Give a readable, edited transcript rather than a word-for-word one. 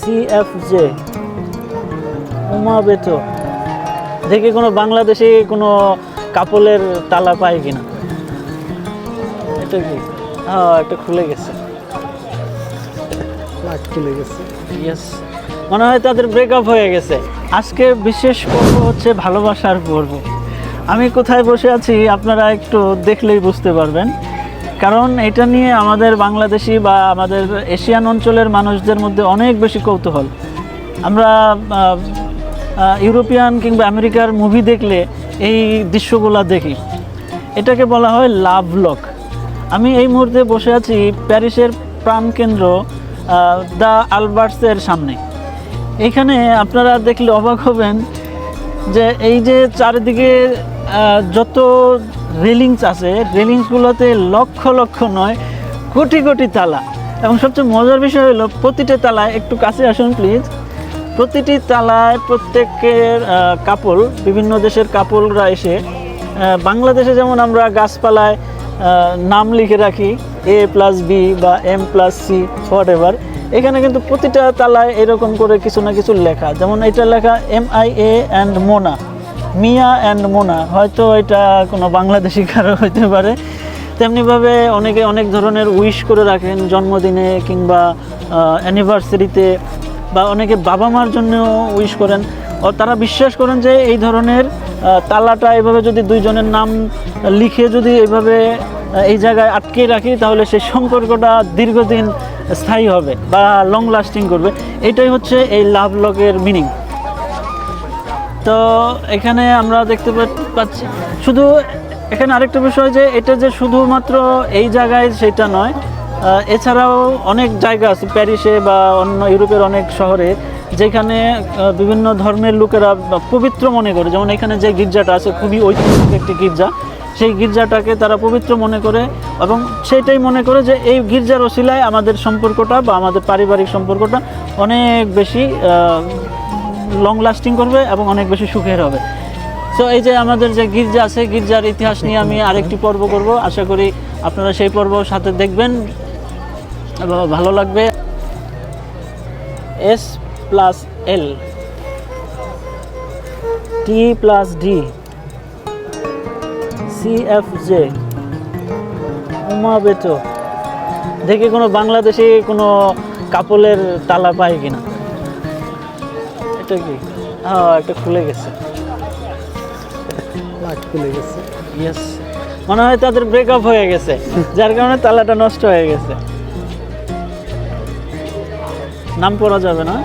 CFJ Uma বেটো, দেখি কোনো বাংলাদেশি কোনো কাপলের তালা পাই কিনা। এটা কি? হ্যাঁ, এটা খুলে গেছে, খুলে গেছে। ইয়েস, মনে হয় তাদের ব্রেকআপ হয়ে গেছে। আজকের বিশেষ পর্ব হচ্ছে ভালোবাসার পর্ব। আমি কোথায় বসে আছি আপনারা একটু দেখলেই বুঝতে পারবেন, কারণ এটা নিয়ে আমাদের বাংলাদেশি বা আমাদের এশিয়ান অঞ্চলের মানুষদের মধ্যে অনেক বেশি কৌতূহল। আমরা ইউরোপিয়ান কিংবা আমেরিকার মুভি দেখলে এই দৃশ্যগুলো দেখি। এটাকে বলা হয় লাভ লক। আমি এই মুহূর্তে বসে আছি প্যারিসের প্রাণকেন্দ্র দ্য আলবার্টসের সামনে। এখানে আপনারা দেখলে অবাক হবেন যে এই যে চারিদিকে যত রেলিংস আছে, রেলিংসগুলোতে লক্ষ লক্ষ নয় কোটি কোটি তালা। এবং সবচেয়ে মজার বিষয় হলো প্রতিটা তালায়, একটু কাছে আসুন প্লিজ, প্রতিটি তালায় প্রত্যেকের কাপল, বিভিন্ন দেশের কাপলরা এসে, বাংলাদেশে যেমন আমরা গাছপালায় নাম লিখে রাখি A+B বা M+C হোয়াট এভার, এখানে কিন্তু প্রতিটা তালায় এরকম করে কিছু না কিছু লেখা। যেমন এটা লেখা MIA and Mona, Mia and Mona, হয়তো এটা কোনো বাংলাদেশি কারো হইতে পারে। তেমনিভাবে অনেকে অনেক ধরনের উইশ করে রাখেন জন্মদিনে কিংবা অ্যানিভার্সারিতে, বা অনেকে বাবা মার জন্য উইশ করেন। ও তারা বিশ্বাস করেন যে এই ধরনের তালাটা এভাবে যদি দুইজনের নাম লিখে যদি এইভাবে এই জায়গায় আটকে রাখি, তাহলে সেই সম্পর্কটা দীর্ঘদিন স্থায়ী হবে বা লং লাস্টিং করবে। এটাই হচ্ছে এই লাভ লকের মিনিং। তো এখানে আমরা দেখতে পাচ্ছি, শুধু এখানে আরেকটা বিষয় যে এটা যে শুধুমাত্র এই জায়গায় সেটা নয়, এছাড়াও অনেক জায়গা আছে প্যারিসে বা অন্য ইউরোপের অনেক শহরে, যেখানে বিভিন্ন ধর্মের লোকেরা পবিত্র মনে করে। যেমন এখানে যে গির্জাটা আছে, খুবই ঐতিহাসিক একটি গির্জা, সেই গির্জাটাকে তারা পবিত্র মনে করে এবং সেইটাই মনে করে যে এই গির্জার ওসিলায় আমাদের সম্পর্কটা বা আমাদের পারিবারিক সম্পর্কটা অনেক বেশি লং লাস্টিং করবে এবং অনেক বেশি সুখের হবে। সো এই যে আমাদের যে গির্জা আছে, গির্জার ইতিহাস নিয়ে আমি আরেকটি পর্ব করব। আশা করি আপনারা সেই পর্ব সাথে দেখবেন এবং ভালো লাগবে। S+L T+D CFJ উমা বেটো, দেখি কোনো বাংলাদেশি কোনো কাপলের তালা পাই কিনা। এটা কি? হ্যাঁ, এটা খুলে গেছে, খুলে গেছে। ইয়েস, মনে হয় তাদের ব্রেকআপ হয়ে গেছে, যার কারণে তালাটা নষ্ট হয়ে গেছে। নাম পড়া যাবে না।